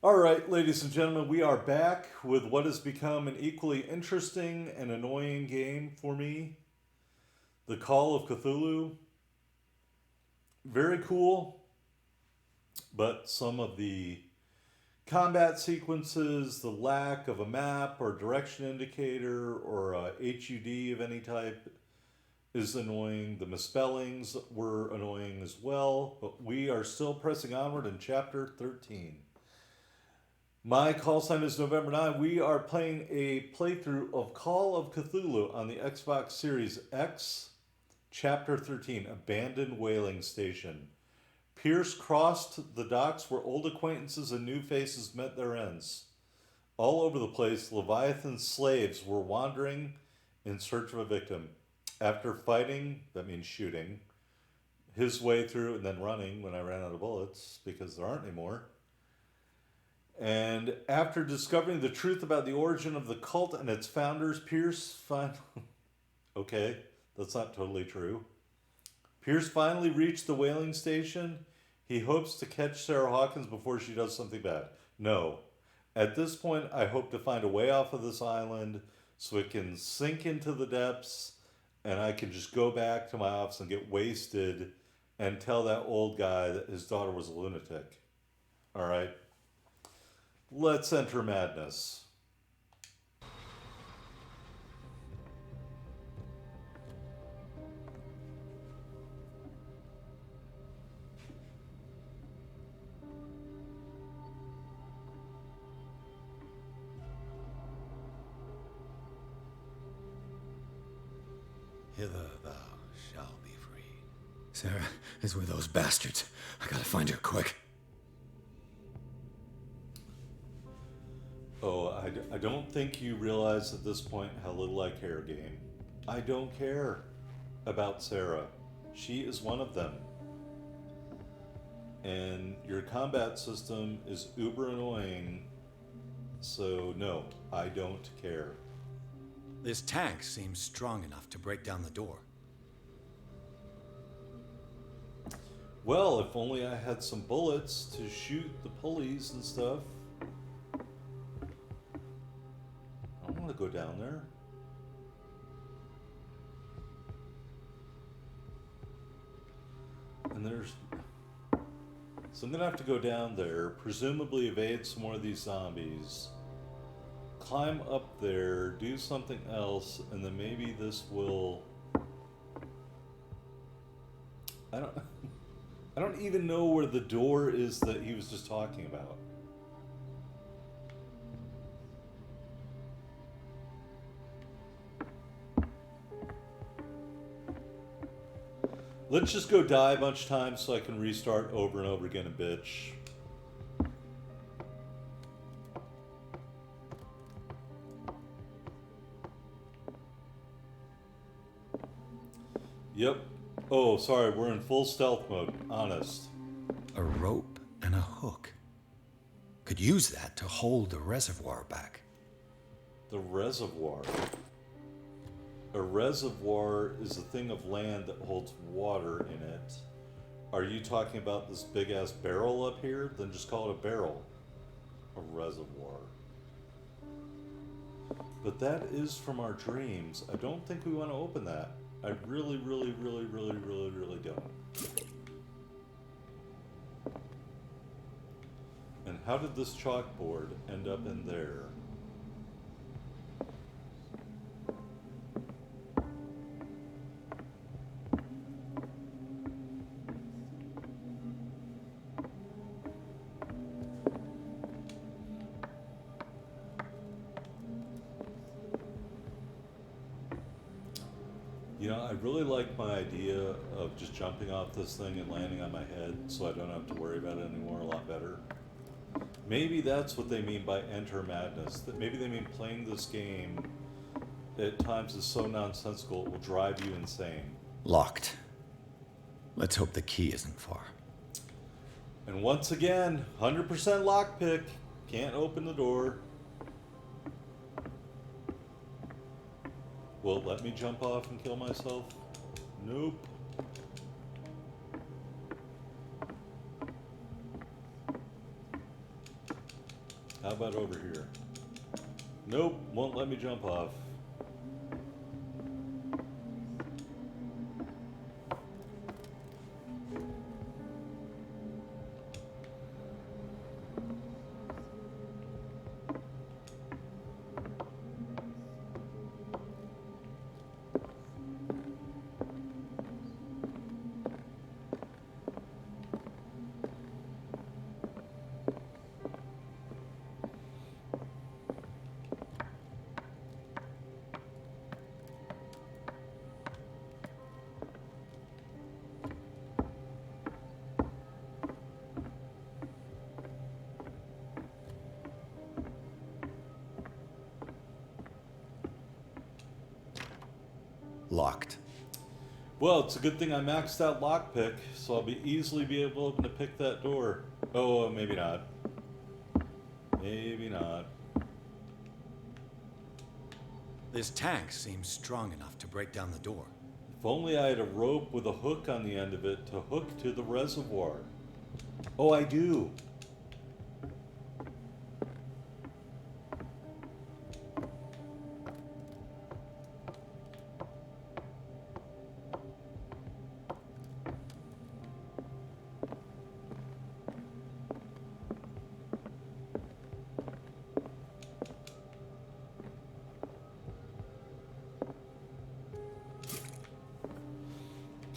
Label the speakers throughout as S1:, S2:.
S1: All right, ladies and gentlemen, we are back with what has become an equally interesting and annoying game for me, The Call of Cthulhu. Very cool, but some of the combat sequences, the lack of a map or direction indicator or a HUD of any type is annoying. The misspellings were annoying as well, but we are still pressing onward in chapter 13. My call sign is November 9. We are playing a playthrough of Call of Cthulhu on the Xbox Series X, Chapter 13, Abandoned Whaling Station. Pierce crossed the docks where old acquaintances and new faces met their ends. All over the place, Leviathan slaves were wandering in search of a victim. After fighting, that means shooting, his way through and then running when I ran out of bullets because there aren't any more. And after discovering the truth about the origin of the cult and its founders, Pierce finally... okay, that's not totally true. Pierce finally reached the whaling station. He hopes to catch Sarah Hawkins before she does something bad. No. At this point, I hope to find a way off of this island so it can sink into the depths and I can just go back to my office and get wasted and tell that old guy that his daughter was a lunatic. All right? Let's enter madness.
S2: Hither thou shalt be free. Sarah is with those bastards. I gotta find her quick.
S1: Oh, I don't think you realize at this point how little I care, game. I don't care about Sarah. She is one of them. And your combat system is uber annoying, so no, I don't care.
S2: This tank seems strong enough to break down the door.
S1: Well, if only I had some bullets to shoot the pulleys and stuff. I don't want to go down there. And there's... So I'm going to have to go down there, presumably evade some more of these zombies, climb up there, do something else, and then maybe this will... I don't even know where the door is that he was just talking about. Let's just go die a bunch of times so I can restart over and over again and bitch. Yep. Oh, sorry, we're in full stealth mode. Honest.
S2: A rope and a hook. Could use that to hold the reservoir back.
S1: The reservoir. A reservoir is a thing of land that holds water in it. Are you talking about this big ass barrel up here? Then just call it a barrel. A reservoir. But that is from our dreams. I don't think we want to open that. I really don't. And how did this chalkboard end up in there? You know, I really like my idea of just jumping off this thing and landing on my head so I don't have to worry about it anymore a lot better. Maybe that's what they mean by enter madness. That maybe they mean playing this game at times is so nonsensical it will drive you insane.
S2: Locked. Let's hope the key isn't far.
S1: And once again, 100% lockpick. Can't open the door. Will it let me jump off and kill myself? Nope. How about over here? Nope, won't let me jump off.
S2: Locked.
S1: Well, it's a good thing I maxed out lockpick, so I'll be easily be able to pick that door. Oh, maybe not. Maybe not.
S2: This tank seems strong enough to break down the door.
S1: If only I had a rope with a hook on the end of it to hook to the reservoir. Oh, I do.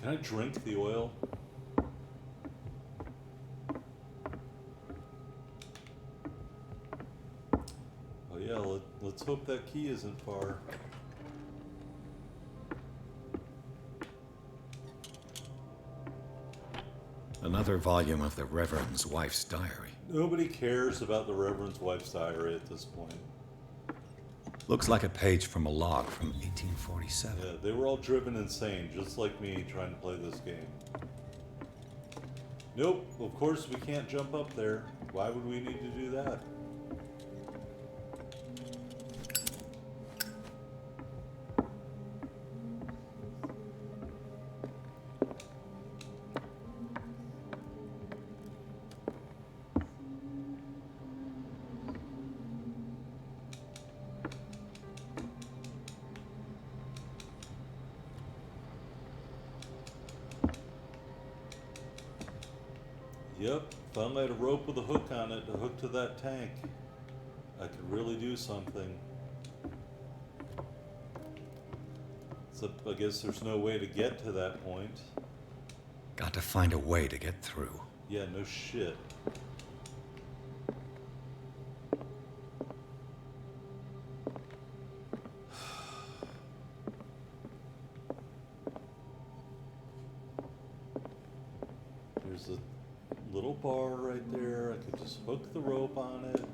S1: Can I drink the oil? Oh yeah, let's hope that key isn't far.
S2: Another volume of the Reverend's wife's diary.
S1: Nobody cares about the Reverend's wife's diary at this point.
S2: Looks like a page from a log from 1847.
S1: Yeah, they were all driven insane, just like me trying to play this game. Nope, of course we can't jump up there. Why would we need to do that? Yep, found I had a rope with a hook on it to hook to that tank. I could really do something. Except I guess there's no way to get to that point.
S2: Got to find a way to get through.
S1: Yeah, no shit. There's a little bar right there. I could just hook the rope on it.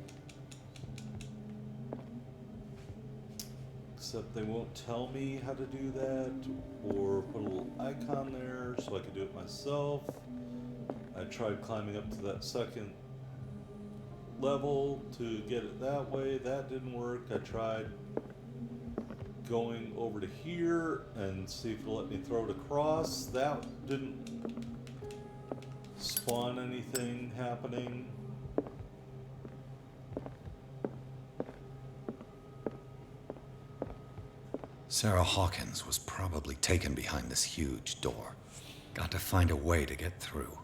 S1: Except they won't tell me how to do that, or put a little icon there so I could do it myself. I tried climbing up to that second level to get it that way. That didn't work. I tried going over to here and see if it'll let me throw it across. That didn't spawn anything happening.
S2: Sarah Hawkins was probably taken behind this huge door. Got to find a way to get through.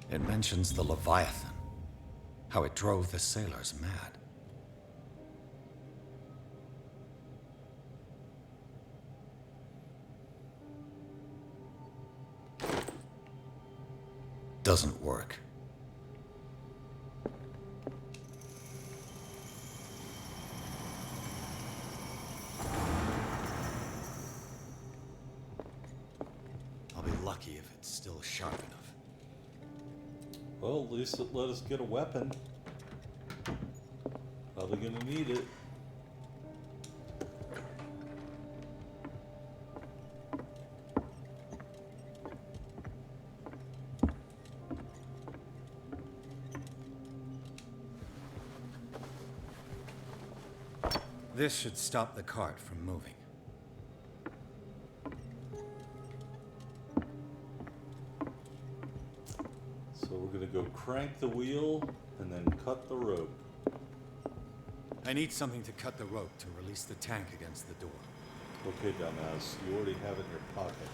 S2: It mentions the Leviathan, how it drove the sailors mad. doesn't work. I'll be lucky if it's still sharp enough.
S1: Well, at least it let us get a weapon. Probably gonna need it.
S2: This should stop the cart from moving.
S1: So we're gonna go crank the wheel and then cut the rope.
S2: I need something to cut the rope to release the tank against the door.
S1: Okay, dumbass, you already have it in your pocket.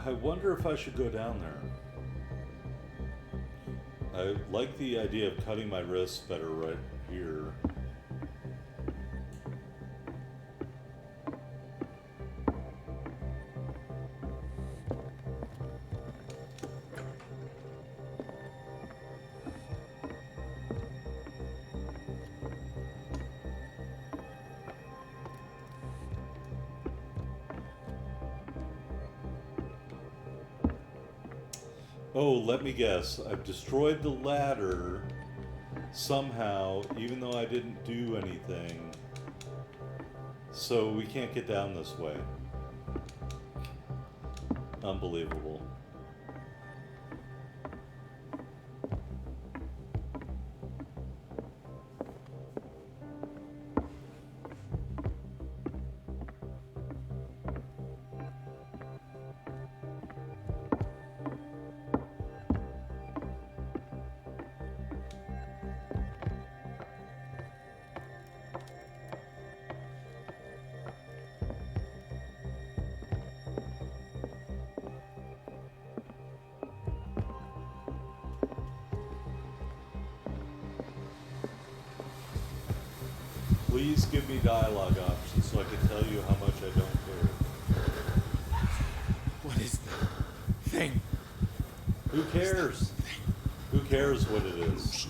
S1: I wonder if I should go down there. I like the idea of cutting my wrists better right here. Oh, let me guess. I've destroyed the ladder somehow, even though I didn't do anything. So we can't get down this way. Unbelievable. Please give me dialogue options so I can tell you how much I don't care.
S2: What is the thing?
S1: Who cares? Who cares what it is?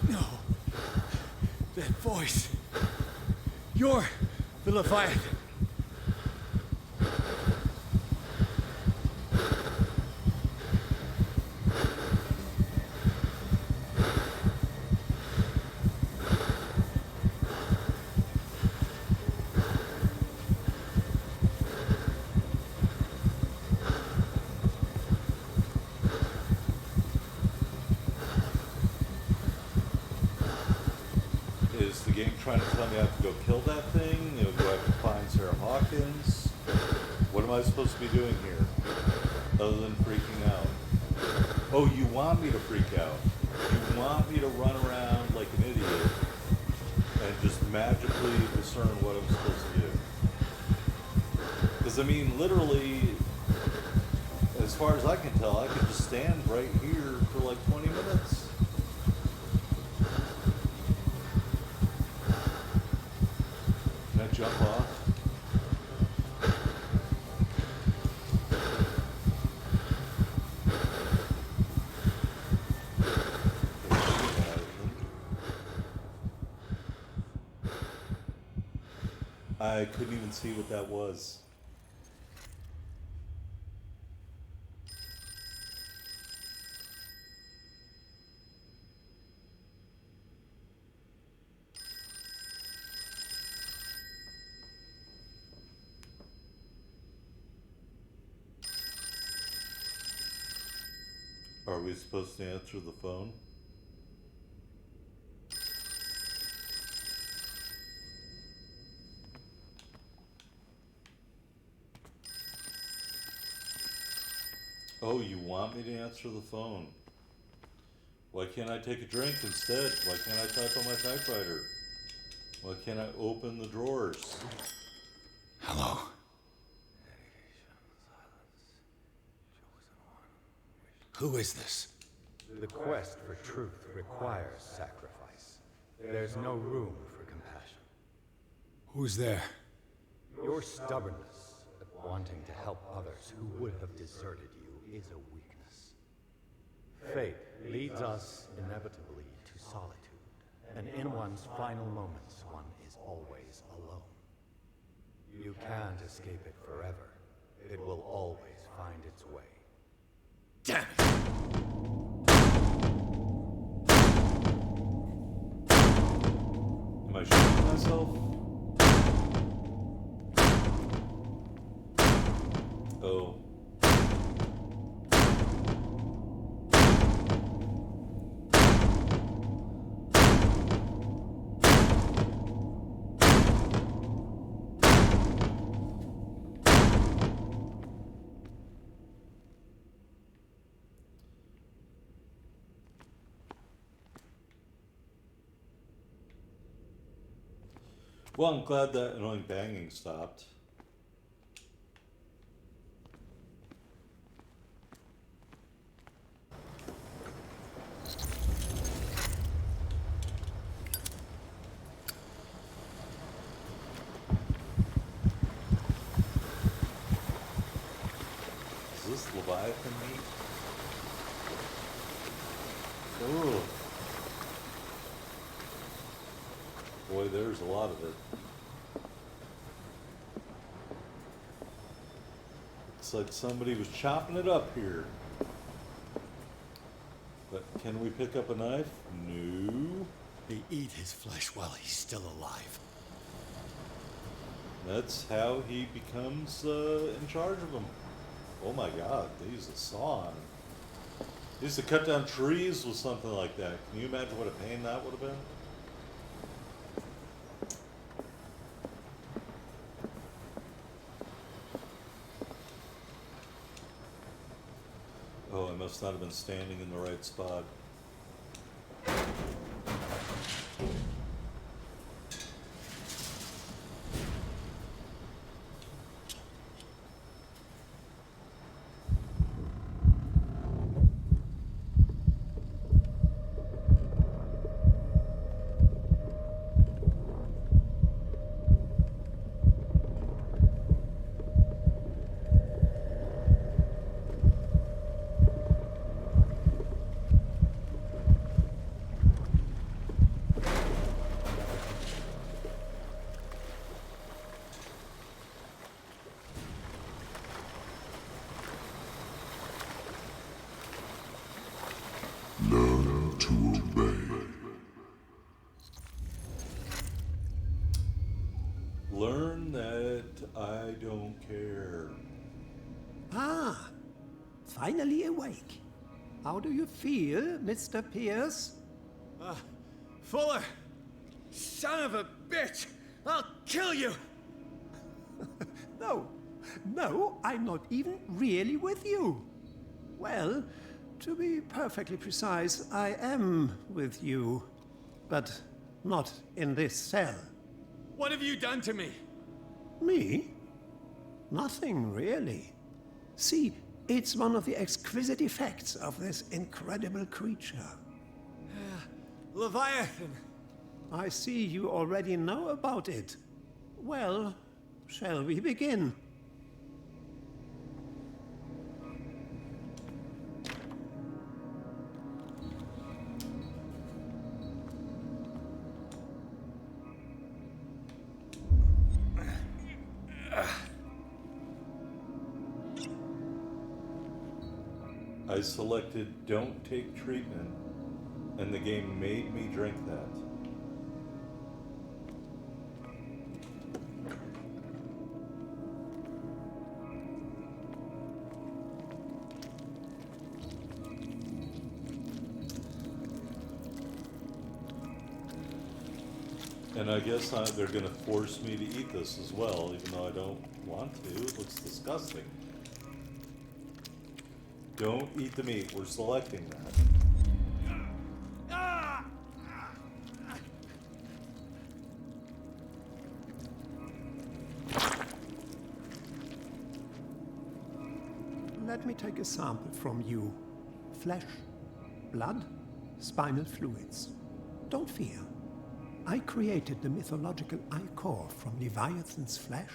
S2: No. That voice. You're the Leviathan.
S1: Is the game trying to tell me I have to go kill that thing? You know, do I have to find Sarah Hawkins? What am I supposed to be doing here? Other than freaking out. Oh, you want me to freak out. You want me to run around like an idiot and just magically discern what I'm supposed to do. Because, I mean, literally, as far as I can tell, I could just stand right here for like 20 minutes. Can I jump off? I couldn't even see what that was. Are we supposed to answer the phone? Oh, you want me to answer the phone? Why can't I take a drink instead? Why can't I type on my typewriter? Why can't I open the drawers?
S2: Hello. Who is this?
S3: The quest for truth requires sacrifice. There's no room for compassion.
S2: Who's there?
S3: Your stubbornness, wanting to help others who would have deserted you, is a weakness. Fate leads us inevitably to solitude, and in one's final moments, one is always alone. You can't escape it forever. It will always find its way.
S2: Damn it!
S1: Am I shooting myself? Oh. Well, I'm glad that annoying banging stopped. Is this Leviathan meat? Ooh. Boy, there's a lot of it. Looks like somebody was chopping it up here. But can we pick up a knife? No.
S2: They eat his flesh while he's still alive.
S1: That's how he becomes in charge of them. Oh my god, they used a saw on him. They used to cut down trees with something like that. Can you imagine what a pain that would have been? Oh, I must not have been standing in the right spot.
S4: Learn to obey.
S1: Learn that I don't care.
S5: Ah, finally awake. How do you feel, Mr. Pierce?
S2: Fuller! Son of a bitch! I'll kill you!
S5: No, I'm not even really with you. Well, to be perfectly precise, I am with you, but not in this cell.
S2: What have you done to me?
S5: Me? Nothing, really. See, it's one of the exquisite effects of this incredible creature.
S2: Leviathan!
S5: I see you already know about it. Well, shall we begin?
S1: I selected don't take treatment, and the game made me drink that. And I guess they're going to force me to eat this as well, even though I don't want to. It looks disgusting. Don't eat the meat. We're selecting that.
S5: Let me take a sample from you. Flesh, blood, spinal fluids. Don't fear. I created the mythological ichor from Leviathan's flesh.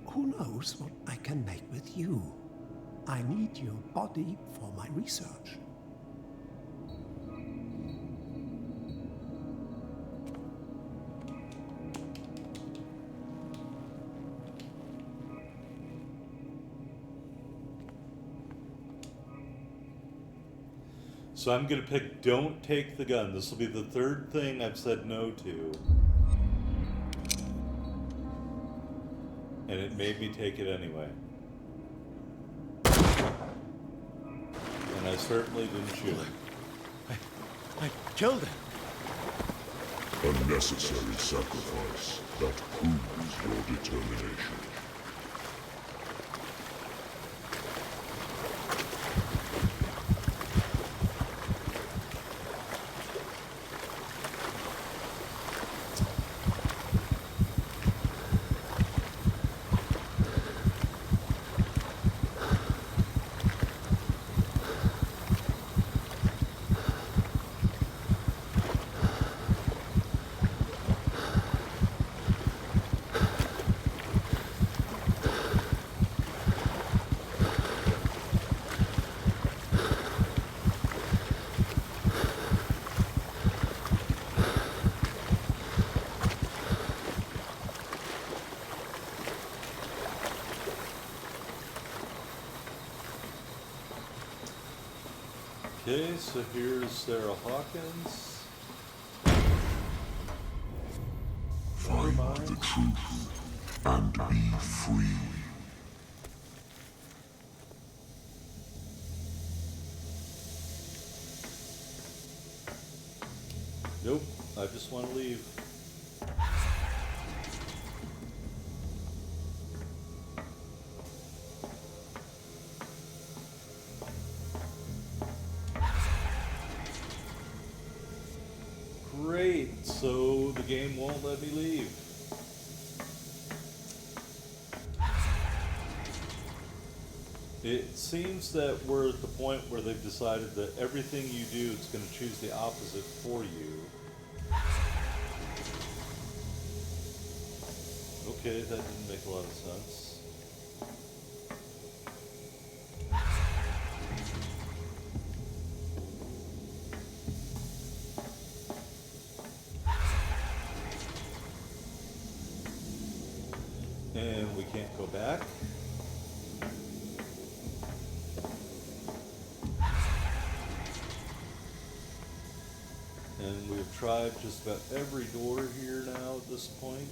S5: Who knows what I can make with you? I need your body for my research.
S1: So I'm going to pick don't take the gun. This will be the third thing I've said no to. And it made me take it anyway. And I certainly didn't shoot him.
S3: I killed him.
S4: A necessary sacrifice that proves your determination.
S1: Okay, so here's Sarah Hawkins.
S4: Find the truth and be free.
S1: Nope, I just want to leave. Great, so the game won't let me leave. It seems that we're at the point where they've decided that everything you do is going to choose the opposite for you. Okay, that didn't make a lot of sense. And we can't go back. And we've tried just about every door here now at this point.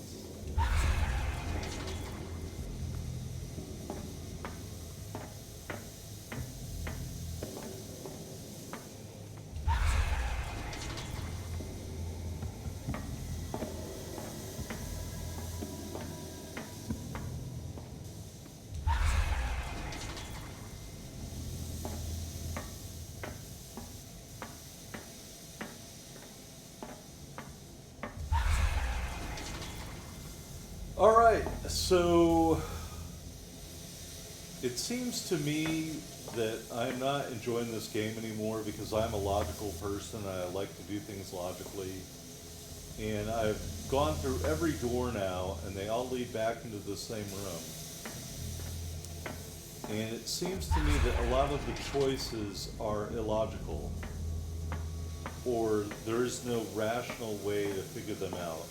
S1: Alright, so it seems to me that I'm not enjoying this game anymore because I'm a logical person. I like to do things logically. And I've gone through every door now, and they all lead back into the same room. And it seems to me that a lot of the choices are illogical, or there is no rational way to figure them out.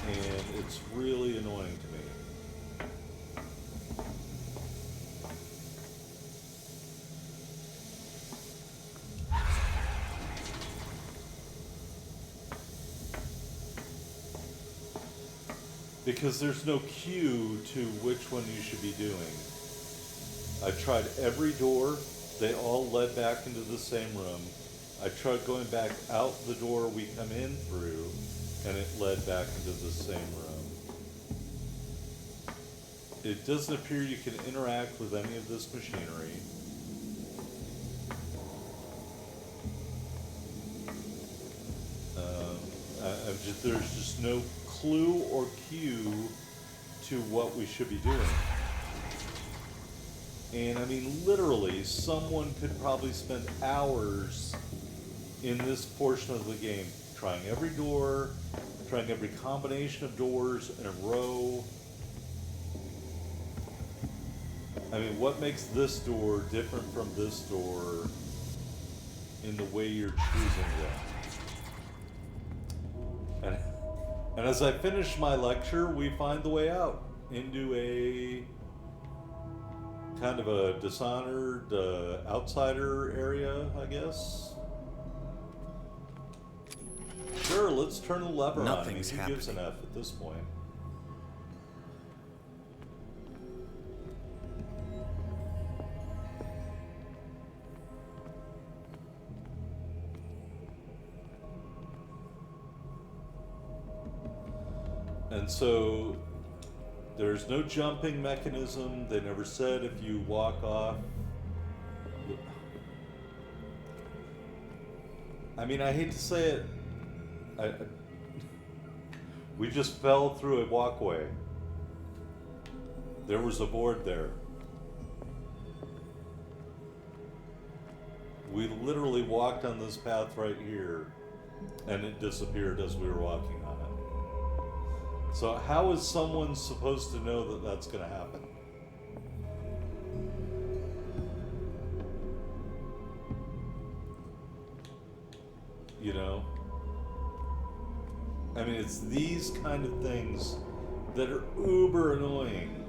S1: And it's really annoying to me. Because there's no cue to which one you should be doing. I tried every door, they all led back into the same room. I tried going back out the door we come in through, and it led back into the same room. It doesn't appear you can interact with any of this machinery. There's just no clue or cue to what we should be doing. And I mean, literally, someone could probably spend hours in this portion of the game trying every door, trying every combination of doors in a row. I mean, what makes this door different from this door in the way you're choosing them? And as I finish my lecture, we find the way out into a kind of a dishonored outsider area, I guess. Sure, let's turn the lever
S2: Nothing's
S1: on. I mean, who gives an
S2: happening.
S1: F at this point? And so there's no jumping mechanism. They never said if you walk off. I mean, I hate to say it. We just fell through a walkway. There was a board there. We literally walked on this path right here, and it disappeared as we were walking on it. So how is someone supposed to know that that's going to happen? You know? I mean, it's these kind of things that are uber annoying.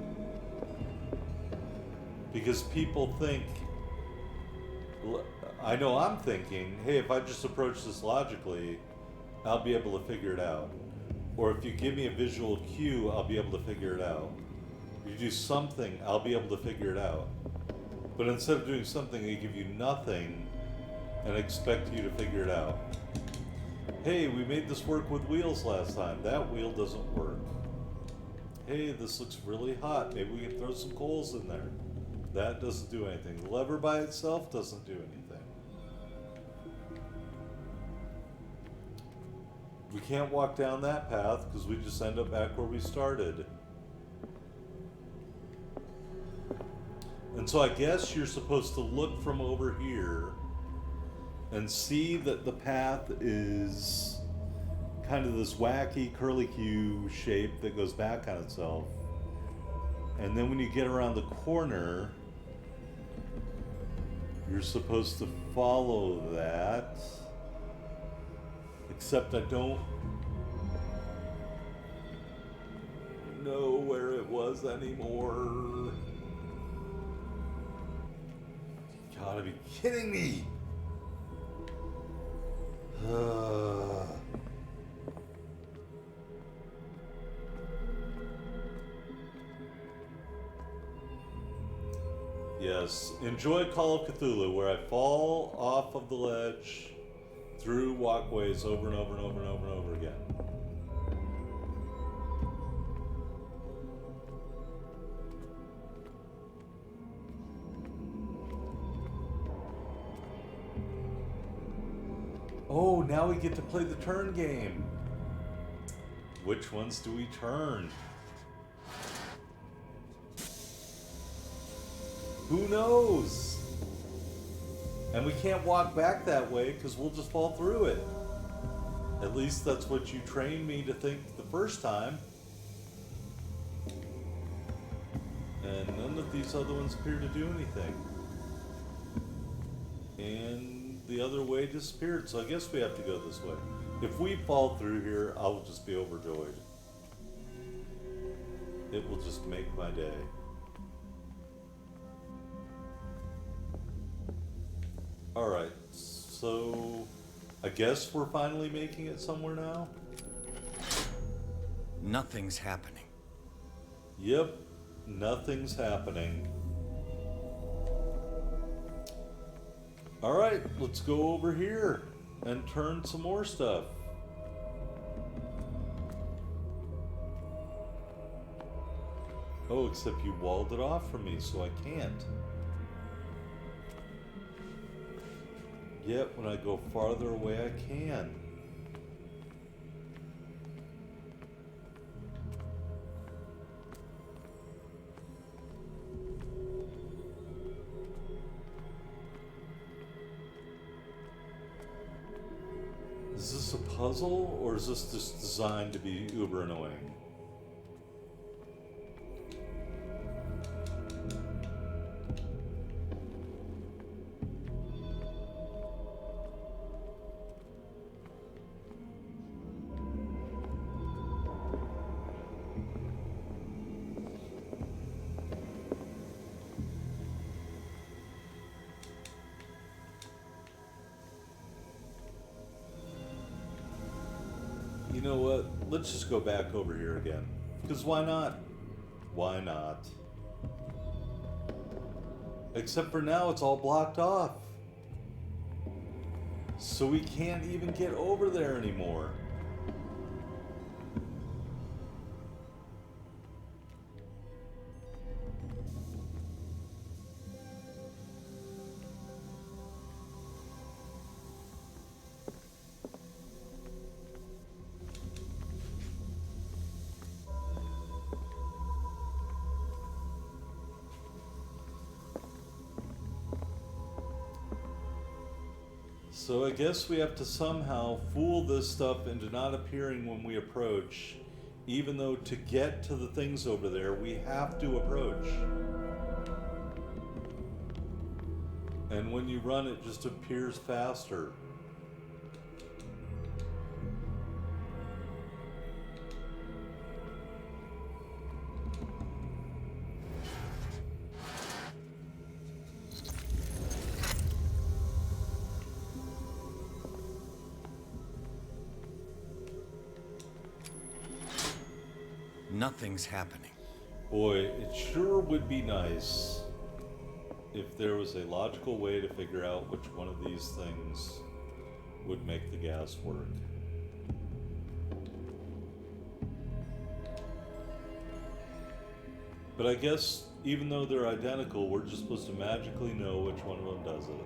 S1: Because people think, I know I'm thinking, hey, if I just approach this logically, I'll be able to figure it out. Or if you give me a visual cue, I'll be able to figure it out. If you do something, I'll be able to figure it out. But instead of doing something, they give you nothing and expect you to figure it out. Hey, we made this work with wheels last time. That wheel doesn't work. Hey, this looks really hot. Maybe we can throw some coals in there. That doesn't do anything. The lever by itself doesn't do anything. We can't walk down that path because we just end up back where we started. And so I guess you're supposed to look from over here and see that the path is kind of this wacky curly Q shape that goes back on itself. And then when you get around the corner, you're supposed to follow that. Except I don't know where it was anymore. You gotta be kidding me! Yes, enjoy Call of Cthulhu, where I fall off of the ledge through walkways over and over and over and over and over again. Oh, now we get to play the turn game. Which ones do we turn? Who knows? And we can't walk back that way because we'll just fall through it. At least that's what you trained me to think the first time. And none of these other ones appear to do anything. And the other way disappeared, so I guess we have to go this way. If we fall through here, I'll just be overjoyed. It will just make my day. Alright, so I guess we're finally making it somewhere now?
S2: Nothing's happening.
S1: Yep, nothing's happening. Alright, let's go over here and turn some more stuff. Oh, except you walled it off from me, so I can't. Yet when I go farther away, I can. Is this a puzzle, or is this just designed to be uber annoying? You know what? Let's just go back over here again. Because why not? Why not? Except for now, it's all blocked off. So we can't even get over there anymore. So I guess we have to somehow fool this stuff into not appearing when we approach, even though to get to the things over there, we have to approach. And when you run, it just appears faster.
S2: Nothing's happening.
S1: Boy, it sure would be nice if there was a logical way to figure out which one of these things would make the gas work. But I guess even though they're identical, we're just supposed to magically know which one of them does it.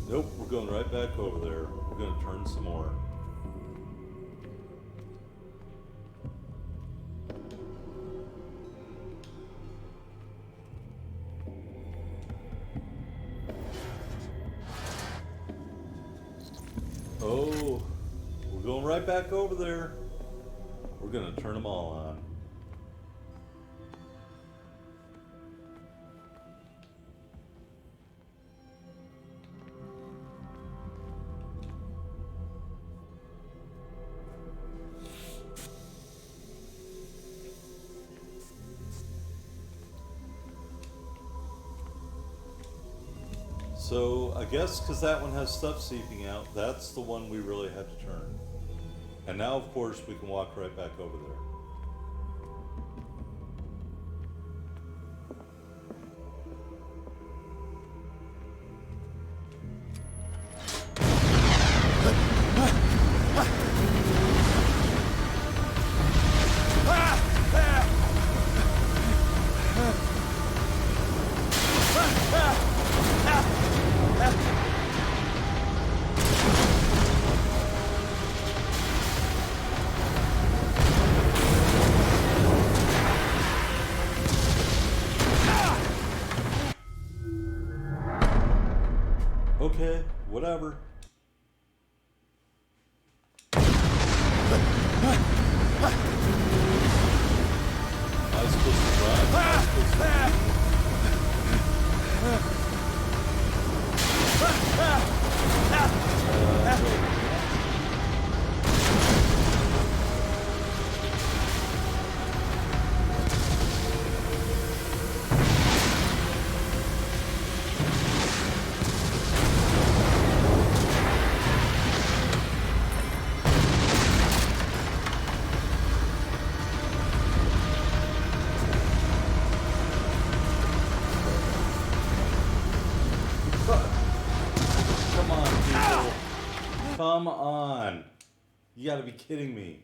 S1: Nope, we're going right back over there. We're going to turn some more. Oh, we're going right back over there. We're going to turn them all on. So I guess because that one has stuff seeping out, that's the one we really had to turn. And now, of course, we can walk right back over there. Okay, whatever. I was supposed to drive. I was supposed to Come on. You gotta be kidding me.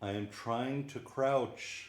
S1: I am trying to crouch.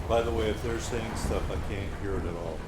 S1: By the way, if they're saying stuff, I can't hear it at all.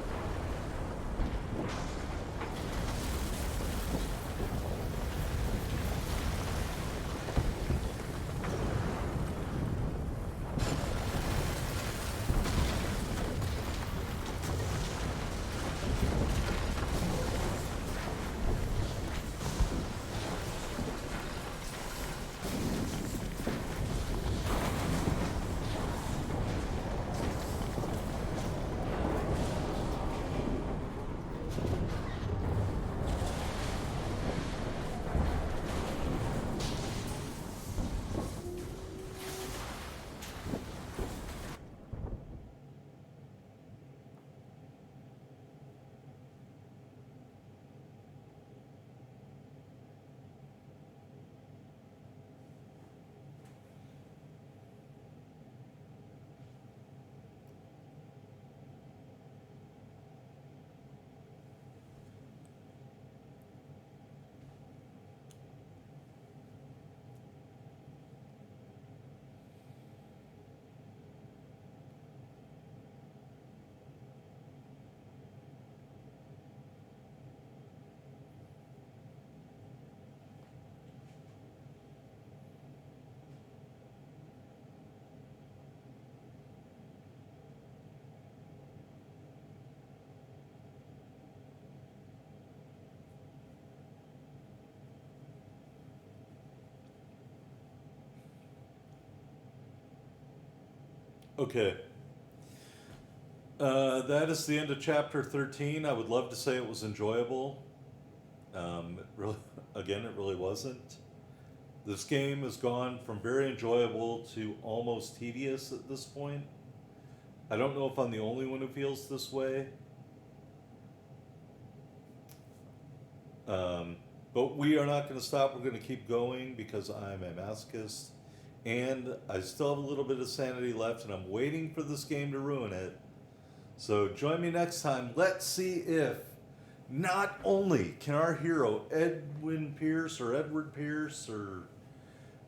S1: Okay. That is the end of chapter 13. I would love to say it was enjoyable. It really, again, it really wasn't. This game has gone from very enjoyable to almost tedious at this point. I don't know if I'm the only one who feels this way. But we are not going to stop. We're going to keep going because I'm a masochist. And I still have a little bit of sanity left, and I'm waiting for this game to ruin it. So join me next time. Let's see if not only can our hero, Edwin Pierce or Edward Pierce or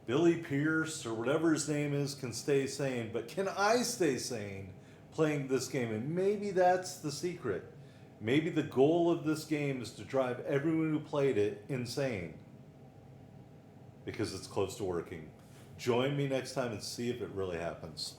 S1: Billy Pierce or whatever his name is, can stay sane, but can I stay sane playing this game? And maybe that's the secret. Maybe the goal of this game is to drive everyone who played it insane. Because it's close to working. Join me next time and see if it really happens.